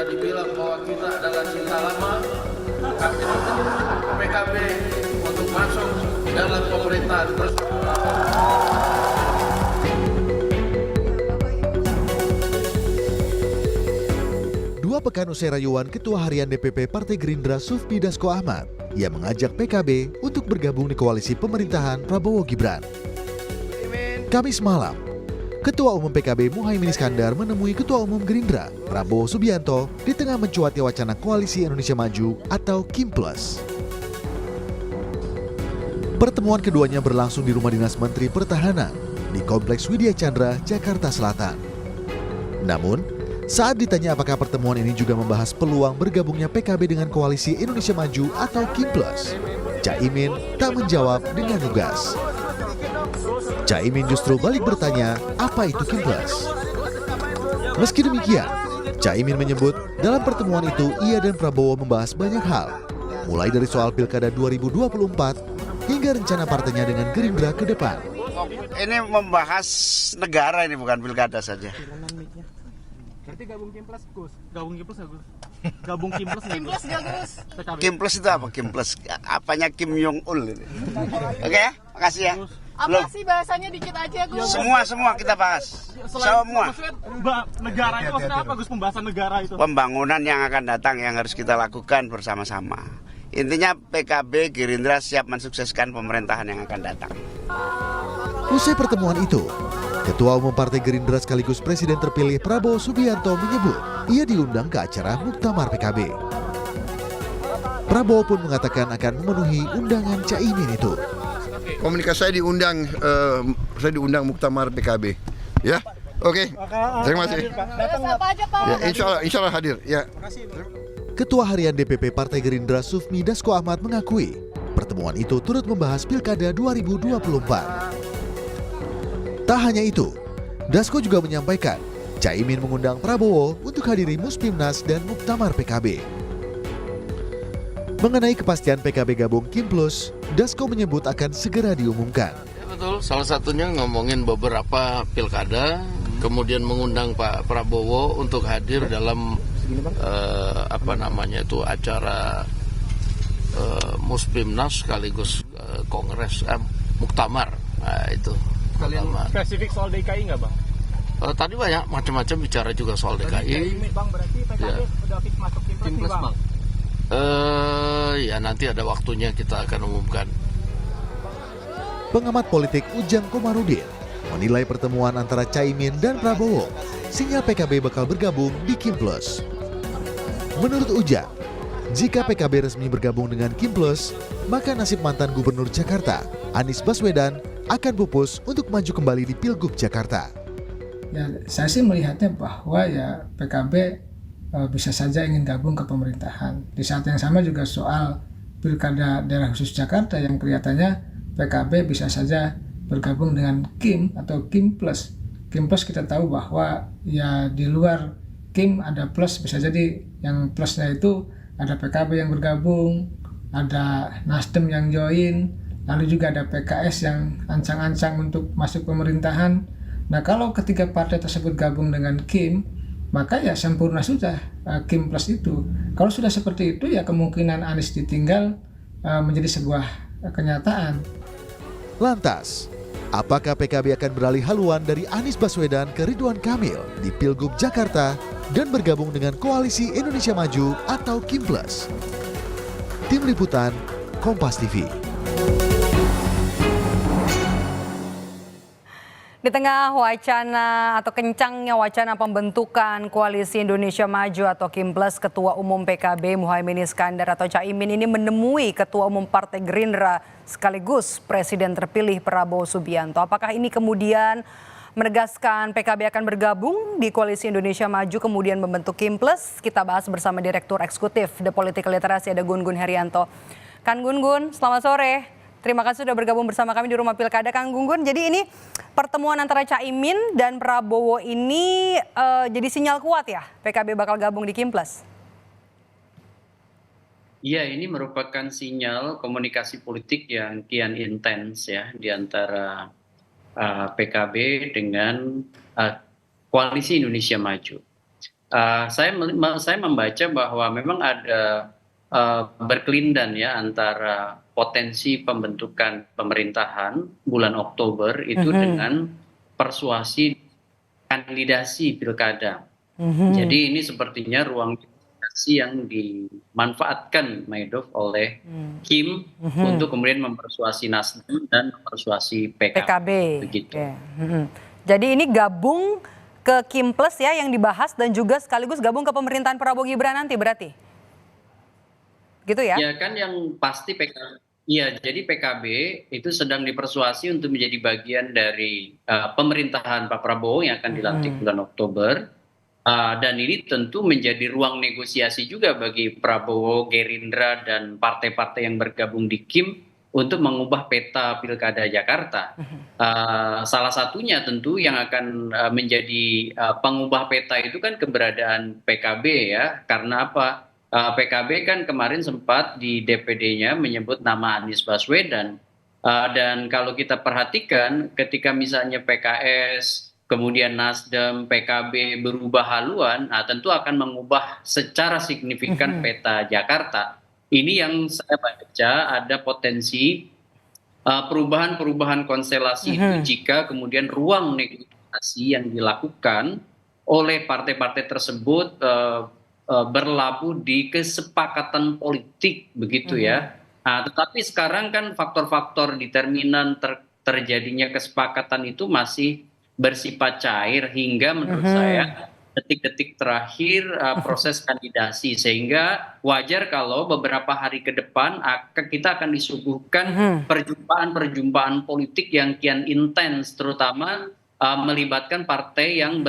sudah dibilang bahwa kita adalah cinta lama, kami dukung PKB untuk masuk dalam pemerintahan terus. Dua pekan usai rayuan Ketua Harian DPP Partai Gerindra Sufmi Dasko Ahmad, ia mengajak PKB untuk bergabung di koalisi pemerintahan Prabowo Gibran. Kamis malam, Ketua Umum PKB Muhaimin Iskandar menemui Ketua Umum Gerindra Prabowo Subianto di tengah mencuatnya wacana Koalisi Indonesia Maju atau KIM Plus. Pertemuan keduanya berlangsung di Rumah Dinas Menteri Pertahanan di Kompleks Widya Chandra, Jakarta Selatan. Namun, saat ditanya apakah pertemuan ini juga membahas peluang bergabungnya PKB dengan Koalisi Indonesia Maju atau KIM Plus, Caimin tak menjawab dengan lugas. Caimin justru balik bertanya, apa itu KIM Plus? Meski demikian, Caimin menyebut dalam pertemuan itu ia dan Prabowo membahas banyak hal, mulai dari soal Pilkada 2024 hingga rencana partainya dengan Gerindra ke depan. Ini membahas negara, ini bukan pilkada saja. Berarti gabung Kim Plus, Gus. Gabung Kim Plus ya, Gus. Gabung Kim Plus Kim Plus gak, Gus? Kim Plus itu apa? Kim Plus apanya Kim Jong Il ini. Oke ya, makasih ya. Apa sih bahasanya dikit aja, Gus? Semua kita bahas. Semua. Negara itu maksudnya apa, Gus? Pembahasan negara itu. Pembangunan yang akan datang yang harus kita lakukan bersama-sama. Intinya PKB Gerindra siap mensukseskan pemerintahan yang akan datang. Usai pertemuan itu, Ketua Umum Partai Gerindra sekaligus Presiden terpilih Prabowo Subianto menyebut ia diundang ke acara Muktamar PKB. Prabowo pun mengatakan akan memenuhi undangan Caimin itu. Komunikasi saya diundang Muktamar PKB. Ya, oke. Terima kasih. Datang apa aja, Pak? Ya, insya Allah hadir. Ya. Ketua Harian DPP Partai Gerindra Sufmi Dasko Ahmad mengakui pertemuan itu turut membahas Pilkada 2024. Tak hanya itu, Dasko juga menyampaikan Caimin mengundang Prabowo untuk hadiri Muspimnas dan Muktamar PKB. Mengenai kepastian PKB gabung KIM Plus, Dasko menyebut akan segera diumumkan. Ya, betul, salah satunya ngomongin beberapa pilkada, kemudian mengundang Pak Prabowo untuk hadir dalam acara Muspimnas sekaligus Kongres Muktamar. Nah, itu. Kalian spesifik soal DKI nggak, Bang? Tadi banyak macam-macam bicara juga soal DKI. Bang, berarti PKB udah fix masuk Kim Plus, Bang? Ya nanti ada waktunya kita akan umumkan. Pengamat politik Ujang Komarudin menilai pertemuan antara Caimin dan Prabowo sinyal PKB bakal bergabung di KIM Plus. Menurut Ujang, jika PKB resmi bergabung dengan KIM Plus, maka nasib mantan Gubernur Jakarta, Anies Baswedan, akan pupus untuk maju kembali di Pilgub Jakarta. Ya, saya sih melihatnya bahwa ya PKB bisa saja ingin gabung ke pemerintahan. Di saat yang sama juga soal Pilkada Daerah Khusus Jakarta yang kelihatannya PKB bisa saja bergabung dengan KIM atau KIM Plus. KIM Plus kita tahu bahwa ya di luar KIM ada plus, bisa jadi yang plusnya itu ada PKB yang bergabung, ada Nasdem yang join, lalu juga ada PKS yang ancang-ancang untuk masuk pemerintahan. Nah, kalau ketiga partai tersebut gabung dengan KIM, maka ya sempurna sudah KIM Plus itu. Kalau sudah seperti itu ya kemungkinan Anies ditinggal menjadi sebuah kenyataan. Lantas, apakah PKB akan beralih haluan dari Anies Baswedan ke Ridwan Kamil di Pilgub Jakarta dan bergabung dengan Koalisi Indonesia Maju atau KIM Plus? Tim Liputan, Kompas TV. Di tengah wacana atau kencangnya wacana pembentukan Koalisi Indonesia Maju atau KIM Plus, Ketua Umum PKB Muhaimin Iskandar atau Caimin ini menemui Ketua Umum Partai Gerindra sekaligus Presiden terpilih Prabowo Subianto. Apakah ini kemudian menegaskan PKB akan bergabung di Koalisi Indonesia Maju kemudian membentuk KIM Plus? Kita bahas bersama Direktur Eksekutif The Political Literacy, ada Gun-Gun Herianto. Kang Gun-Gun, selamat sore. Terima kasih sudah bergabung bersama kami di Rumah Pilkada, Kang Gun-Gun. Jadi ini pertemuan antara Caimin dan Prabowo ini jadi sinyal kuat ya PKB bakal gabung di KIM Plus? Iya, ini merupakan sinyal komunikasi politik yang kian intens ya di antara PKB dengan Koalisi Indonesia Maju. Saya membaca bahwa memang ada berkelindan ya antara potensi pembentukan pemerintahan bulan Oktober itu dengan persuasi kandidasi pilkada. Jadi ini sepertinya ruang komunikasi yang dimanfaatkan Maidov oleh Kim untuk kemudian mempersuasi Nasdem dan mempersuasi PKB. Begitu. Oke. Jadi ini gabung ke Kim Plus ya yang dibahas dan juga sekaligus gabung ke pemerintahan Prabowo Gibran nanti berarti? Gitu ya? Ya kan yang pasti PKB. Iya, jadi PKB itu sedang dipersuasi untuk menjadi bagian dari pemerintahan Pak Prabowo yang akan dilantik bulan Oktober. Dan ini tentu menjadi ruang negosiasi juga bagi Prabowo, Gerindra, dan partai-partai yang bergabung di Kim untuk mengubah peta pilkada Jakarta. Salah satunya tentu yang akan menjadi pengubah peta itu kan keberadaan PKB ya. Karena apa? PKB kan kemarin sempat di DPD-nya menyebut nama Anies Baswedan. Dan kalau kita perhatikan ketika misalnya PKS, kemudian Nasdem, PKB berubah haluan, tentu akan mengubah secara signifikan peta Jakarta. Ini yang saya baca ada potensi perubahan-perubahan konstelasi itu jika kemudian ruang negosiasi yang dilakukan oleh partai-partai tersebut berlabuh di kesepakatan politik begitu ya. Tetapi sekarang kan faktor-faktor determinan terjadinya kesepakatan itu masih bersifat cair hingga menurut saya detik-detik terakhir proses kandidasi, sehingga wajar kalau beberapa hari ke depan kita akan disuguhkan perjumpaan-perjumpaan politik yang kian intens, terutama melibatkan partai yang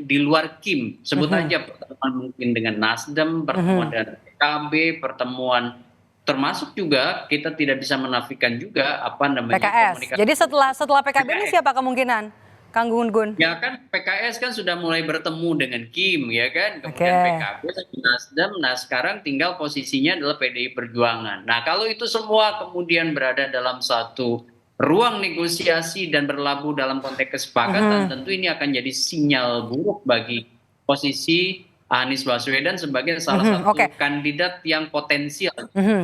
di luar Kim. Sebut aja pertemuan mungkin dengan Nasdem, pertemuan dengan PKB, pertemuan termasuk juga kita tidak bisa menafikan juga apa namanya PKS. komunikasi. Jadi setelah PKB ini siapa kemungkinan? Kang Gun-Gun. Ya kan PKS kan sudah mulai bertemu dengan Kim ya kan, kemudian PKB Nasdem, nah sekarang tinggal posisinya adalah PDI Perjuangan. Nah kalau itu semua kemudian berada dalam satu ruang negosiasi dan berlabuh dalam konteks kesepakatan, tentu ini akan jadi sinyal buruk bagi posisi Anies Baswedan sebagai salah satu kandidat yang potensial.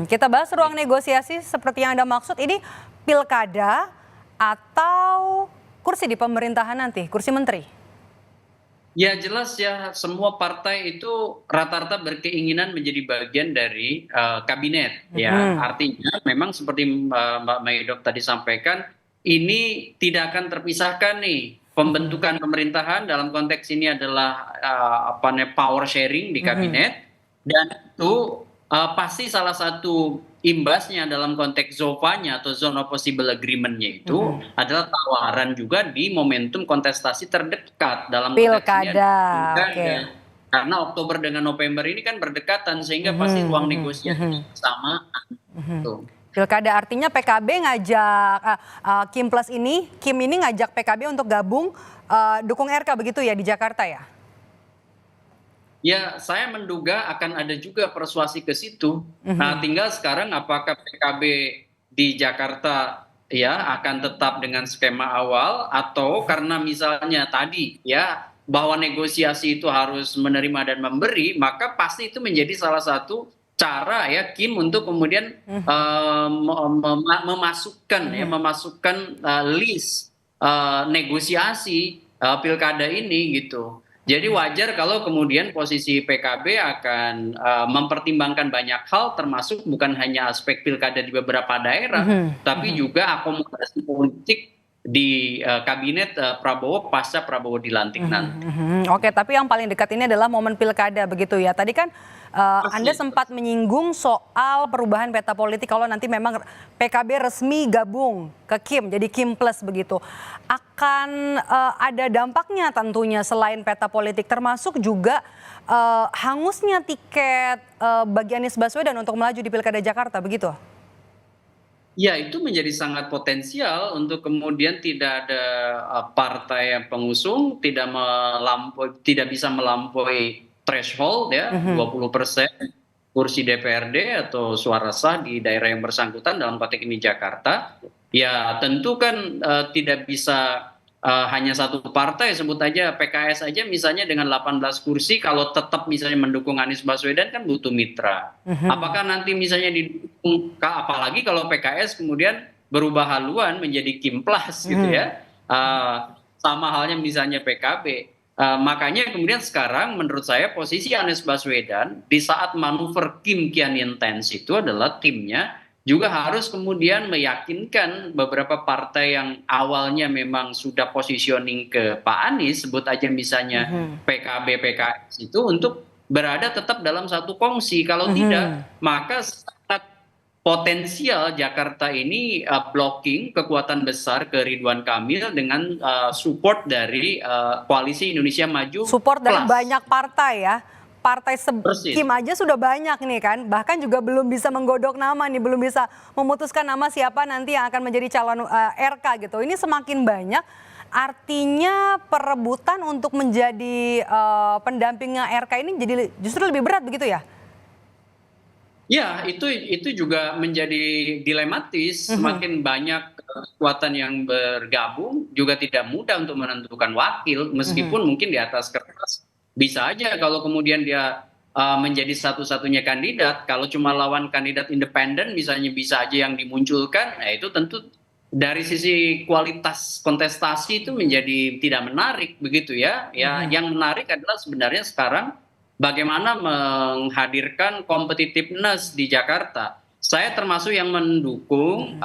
Kita bahas ruang negosiasi seperti yang Anda maksud, ini pilkada atau kursi di pemerintahan nanti, kursi menteri? Ya jelas ya, semua partai itu rata-rata berkeinginan menjadi bagian dari kabinet. Ya, artinya memang seperti Mbak Maidov tadi sampaikan, ini tidak akan terpisahkan nih. Pembentukan pemerintahan dalam konteks ini adalah power sharing di kabinet, dan itu pasti salah satu imbasnya dalam konteks ZOFA-nya atau Zone of Possible Agreement-nya itu adalah tawaran juga di momentum kontestasi terdekat dalam pilkada. Karena Oktober dengan November ini kan berdekatan, sehingga pasti ruang negosiasi sama. Pilkada artinya PKB ngajak Kim Plus ini, Kim ini ngajak PKB untuk gabung dukung RK begitu ya di Jakarta ya? Ya, saya menduga akan ada juga persuasi ke situ. Nah, tinggal sekarang apakah PKB di Jakarta ya akan tetap dengan skema awal, atau karena misalnya tadi ya bahwa negosiasi itu harus menerima dan memberi, maka pasti itu menjadi salah satu cara ya Kim untuk kemudian memasukkan list negosiasi pilkada ini gitu. Jadi wajar kalau kemudian posisi PKB akan mempertimbangkan banyak hal, termasuk bukan hanya aspek pilkada di beberapa daerah, tapi juga akomodasi politik di kabinet Prabowo pasca Prabowo dilantik nanti. Oke, tapi yang paling dekat ini adalah momen pilkada begitu ya. Tadi kan Anda sempat menyinggung soal perubahan peta politik kalau nanti memang PKB resmi gabung ke Kim, jadi Kim Plus begitu. Akan ada dampaknya tentunya selain peta politik, termasuk juga hangusnya tiket bagi Anies Baswedan untuk melaju di Pilkada Jakarta begitu? Ya, itu menjadi sangat potensial untuk kemudian tidak ada partai yang pengusung tidak bisa melampaui threshold ya 20% kursi DPRD atau suara sah di daerah yang bersangkutan, dalam konteks ini Jakarta. Ya tentu kan tidak bisa hanya satu partai, sebut aja PKS aja misalnya dengan 18 kursi, kalau tetap misalnya mendukung Anies Baswedan kan butuh mitra. Apakah nanti misalnya didukung, apalagi kalau PKS kemudian berubah haluan menjadi Kimplas gitu ya, sama halnya misalnya PKB. Makanya kemudian sekarang menurut saya posisi Anies Baswedan di saat manuver Kim kian intens itu adalah timnya juga harus kemudian meyakinkan beberapa partai yang awalnya memang sudah positioning ke Pak Anies, sebut aja misalnya PKB, PKS itu untuk berada tetap dalam satu kongsi. Kalau tidak, maka sangat potensial Jakarta ini blocking kekuatan besar ke Ridwan Kamil dengan support dari Koalisi Indonesia Maju. Support dari plus. banyak partai ya. Partai Persis. Kim aja sudah banyak nih kan, bahkan juga belum bisa menggodok nama nih, belum bisa memutuskan nama siapa nanti yang akan menjadi calon RK gitu. Ini semakin banyak, artinya perebutan untuk menjadi pendampingnya RK ini jadi justru lebih berat begitu ya? Ya, itu juga menjadi dilematis. Semakin banyak kekuatan yang bergabung juga tidak mudah untuk menentukan wakil, meskipun mungkin di atas kertas bisa aja kalau kemudian dia menjadi satu-satunya kandidat. Kalau cuma lawan kandidat independen misalnya bisa aja yang dimunculkan, nah itu tentu dari sisi kualitas kontestasi itu menjadi tidak menarik begitu ya. Yang menarik adalah sebenarnya sekarang bagaimana menghadirkan competitiveness di Jakarta. Saya termasuk yang mendukung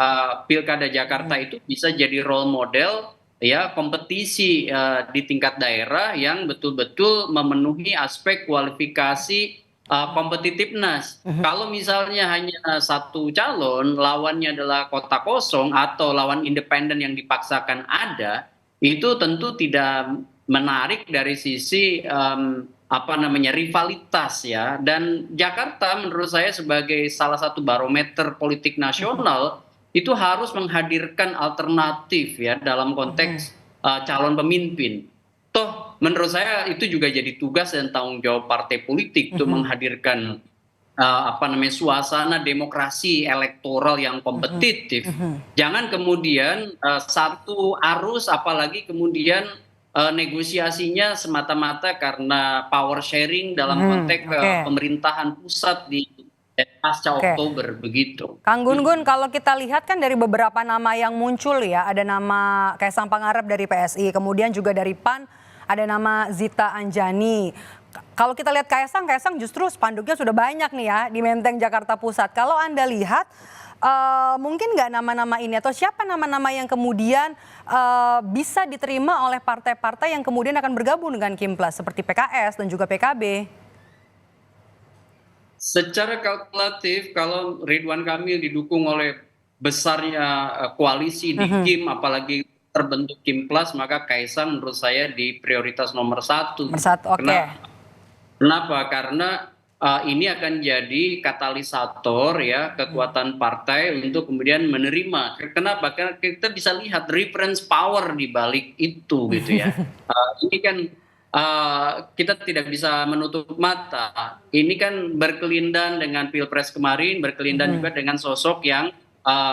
Pilkada Jakarta itu bisa jadi role model ya kompetisi di tingkat daerah yang betul-betul memenuhi aspek kualifikasi competitiveness. Kalau misalnya hanya satu calon, lawannya adalah kota kosong atau lawan independen yang dipaksakan ada, itu tentu tidak menarik dari sisi rivalitas ya. Dan Jakarta menurut saya sebagai salah satu barometer politik nasional itu harus menghadirkan alternatif ya dalam konteks calon pemimpin. Toh menurut saya itu juga jadi tugas dan tanggung jawab partai politik untuk menghadirkan suasana demokrasi elektoral yang kompetitif. Jangan kemudian satu arus apalagi kemudian negosiasinya semata-mata karena power sharing dalam konteks pemerintahan pusat di pasca Oktober begitu. Kang Gun-Gun, kalau kita lihat kan dari beberapa nama yang muncul ya, ada nama Kaisang Pangarep dari PSI, kemudian juga dari PAN ada nama Zita Anjani. Kalau kita lihat Kaisang justru spanduknya sudah banyak nih ya di Menteng Jakarta Pusat. Kalau Anda lihat mungkin nggak nama-nama ini atau siapa nama-nama yang kemudian bisa diterima oleh partai-partai yang kemudian akan bergabung dengan Kimplas seperti PKS dan juga PKB? Secara kalkulatif kalau Ridwan Kamil didukung oleh besarnya koalisi di Kim, apalagi terbentuk Kimplas, maka Kaisang menurut saya di prioritas nomor 1. Kenapa? Karena ini akan jadi katalisator ya kekuatan partai untuk kemudian menerima. Kenapa? Karena kita bisa lihat reference power di balik itu gitu ya. Ini kan kita tidak bisa menutup mata. Ini kan berkelindan dengan Pilpres kemarin, berkelindan juga dengan sosok yang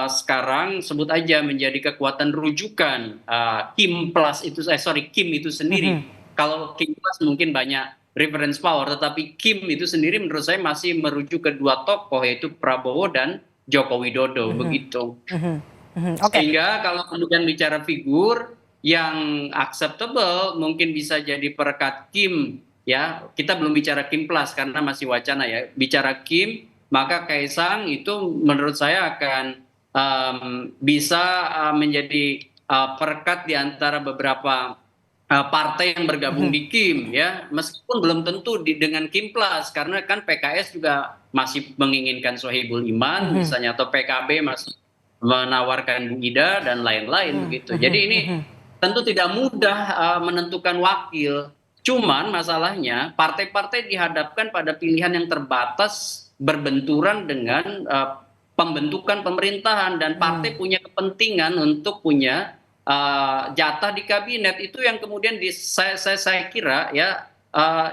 sekarang sebut aja menjadi kekuatan rujukan Kim itu sendiri. Kalau Kim Plus mungkin banyak reference power, tetapi Kim itu sendiri menurut saya masih merujuk kedua tokoh yaitu Prabowo dan Joko Widodo begitu. Sehingga kalau kemudian bicara figur yang acceptable mungkin bisa jadi perekat Kim ya. Kita belum bicara Kim Plus karena masih wacana ya. Bicara Kim, maka Kaisang itu menurut saya akan bisa menjadi perekat di antara beberapa partai yang bergabung di Kim ya. Meskipun belum tentu dengan Kim Plus karena kan PKS juga masih menginginkan Sohibul Iman misalnya, atau PKB masih menawarkan Bu Ida dan lain-lain begitu. Jadi ini tentu tidak mudah menentukan wakil. Cuman masalahnya partai-partai dihadapkan pada pilihan yang terbatas berbenturan dengan pembentukan pemerintahan, dan partai punya kepentingan untuk punya jatah di kabinet. Itu yang kemudian saya kira ya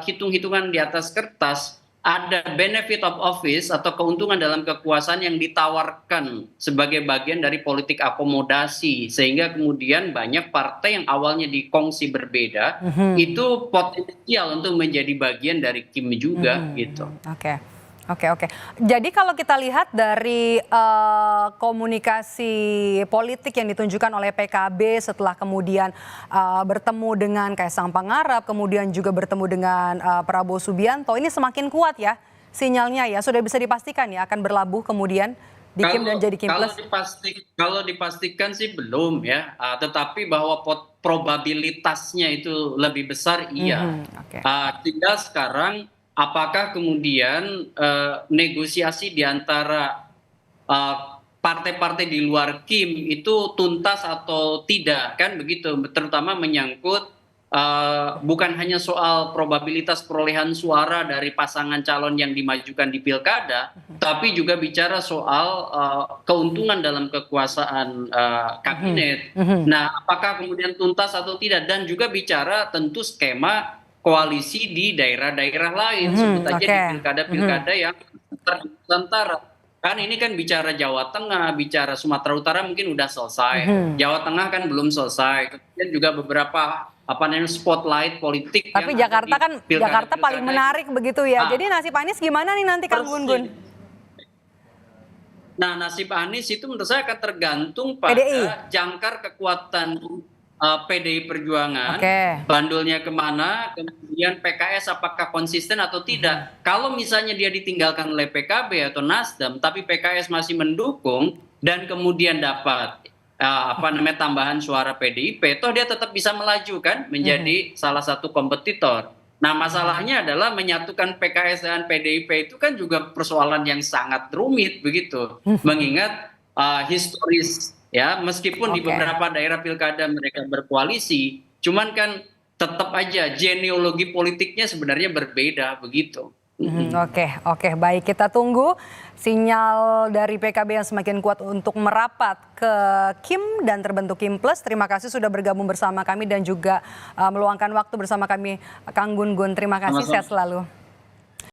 hitung-hitungan di atas kertas ada benefit of office atau keuntungan dalam kekuasaan yang ditawarkan sebagai bagian dari politik akomodasi, sehingga kemudian banyak partai yang awalnya dikongsi berbeda itu potensial untuk menjadi bagian dari Kim juga gitu. Oke. Jadi kalau kita lihat dari komunikasi politik yang ditunjukkan oleh PKB setelah kemudian bertemu dengan Kaisang Pangarep, kemudian juga bertemu dengan Prabowo Subianto, ini semakin kuat ya sinyalnya ya. Sudah bisa dipastikan ya akan berlabuh kemudian di Kim dan jadi Kim Plus? Kalau dipastikan sih belum ya, tetapi bahwa probabilitasnya itu lebih besar iya. Tinggal sekarang apakah kemudian negosiasi di antara partai-partai di luar Kim itu tuntas atau tidak, kan begitu, terutama menyangkut bukan hanya soal probabilitas perolehan suara dari pasangan calon yang dimajukan di pilkada, tapi juga bicara soal keuntungan dalam kekuasaan kabinet. Nah, apakah kemudian tuntas atau tidak, dan juga bicara tentu skema koalisi di daerah-daerah lain, sebut aja di pilkada-pilkada yang terantara. Kan ini kan bicara Jawa Tengah, bicara Sumatera Utara mungkin udah selesai, Jawa Tengah kan belum selesai, kemudian juga beberapa spotlight politik. Tapi Jakarta kan Jakarta paling menarik begitu ya. Jadi nasib Anies gimana nih nanti Kang Gun-Gun? Nah, nasib Anies itu menurut saya akan tergantung pada jangkar kekuatan PDI Perjuangan, bandulnya kemana, kemudian PKS apakah konsisten atau tidak. Kalau misalnya dia ditinggalkan oleh PKB atau Nasdem, tapi PKS masih mendukung dan kemudian dapat tambahan suara PDIP, toh dia tetap bisa melaju kan menjadi salah satu kompetitor. Nah, masalahnya adalah menyatukan PKS dan PDIP itu kan juga persoalan yang sangat rumit begitu, mengingat historis. Ya, meskipun di beberapa daerah pilkada mereka berkoalisi, cuman kan tetap aja genealogi politiknya sebenarnya berbeda begitu. Oke, baik, kita tunggu sinyal dari PKB yang semakin kuat untuk merapat ke Kim dan terbentuk Kim Plus. Terima kasih sudah bergabung bersama kami dan juga meluangkan waktu bersama kami, Kang Gun-Gun. Terima kasih, sehat selalu.